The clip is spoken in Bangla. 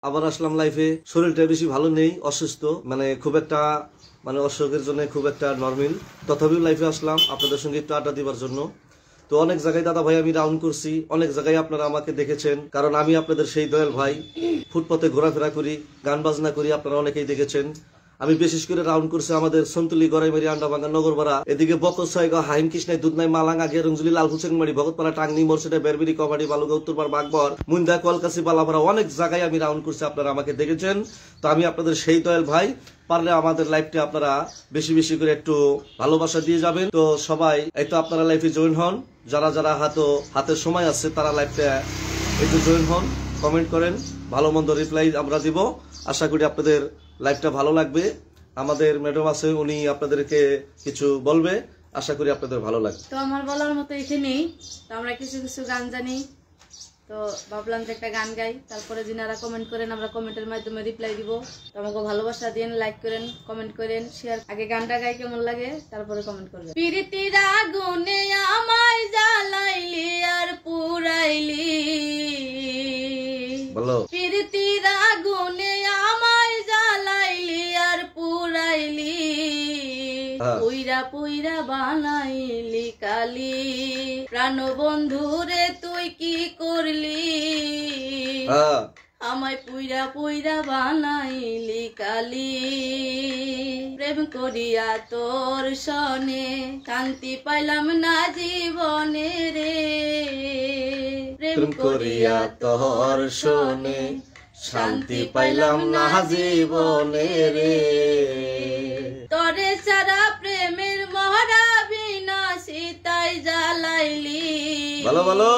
আবার আসলাম লাইফে। শরীরটা বেশি ভালো নেই, অসুস্থ, মানে খুব একটা অসুখের জন্য খুব একটা নরমাল। তথাপিও লাইফে আসলাম আপনাদের সঙ্গে একটু আড্ডা দিবার জন্য। তো অনেক জায়গায় দাদা ভাই আমি রাউন্ড করছি, অনেক জায়গায় আপনারা আমাকে দেখেছেন, কারণ আমি আপনাদের সেই দয়াল ভাই। ফুটপথে ঘোরাফেরা করি, গান বাজনা করি, আপনারা অনেকেই দেখেছেন। আমি বিশেষ করে রাউন্ড করছি আমাদের সন্তুলি গড়াইমারি, আন্ডাভাঙ্গা, নগরপাড়া, এদিকে বকসাইগাঁও, হাইম কৃষ্ণাই, দুধনাই, মালাঙ্গা, গেরুঞ্জলি, লালফুচেংমারি, ভগতপাড়া, টাঙ্গনি, মরসেটা, বেরবেরি, কবাডি, বালুগা, উত্তরপাড়া, বাগবর, মুন্দা, কলকাছি, বালাপাড়া, অনেক জায়গায় আমি রাউন্ড করছি, আপনারা আমাকে দেখেছেন। তো আমি আপনাদের সেই দয়াল ভাই। পারলে আমাদের লাইফটা আপনারা বেশি বেশি করে একটু ভালোবাসা দিয়ে যাবেন। তো সবাই একটু আপনারা লাইফে জয়েন হন, যারা যারা হাতের সময় আছে তারা লাইফটা একটু জয়েন হন, কমেন্ট করেন, ভালো মন্দ রিপ্লাই আমরা দিব। আশা করি আপনাদের লাইফটা ভালো লাগবে। আমাদের ম্যাডাম আছে, উনি আপনাদেরকে কিছু বলবে, আশা করি আপনাদের ভালো লাগবে। তো আমার বলার মতো এখানেই। তো আমরা কিছু কিছু গান জানি, তো ভাবলাম যে একটা গান গাই, তারপরে যিনারা কমেন্ট করেন আমরা কমেন্টের মাধ্যমে রিপ্লাই দিব। তো আমাকে ভালোবাসা দিন, লাইক করেন, কমেন্ট করেন, শেয়ার। আগে গানটা গাই কেমন লাগে তারপরে কমেন্ট করবেন। প্রীতির আগুনে আমায় জ্বালাইলি আর পুরাইলি, বলো। প্রীতির আগুনে আমায় জ্বালাইলি আর পুরাইলি, পুইরা পুইরা বানাইলি কালি। প্রাণ বন্ধুরে তুই কি করলি, আমায় পুইরা পুইরা বানাইলি কালি। প্রেম করিয়া তোর সনে শান্তি পাইলাম না জীবনে রে, প্রেম করিয়া তোর সনে শান্তি পাইলাম না জীবনে রে। তরে ছাড়া প্রেমের মহড়া বিনাশী তাই জ্বালাইলি। ভালো ভালো।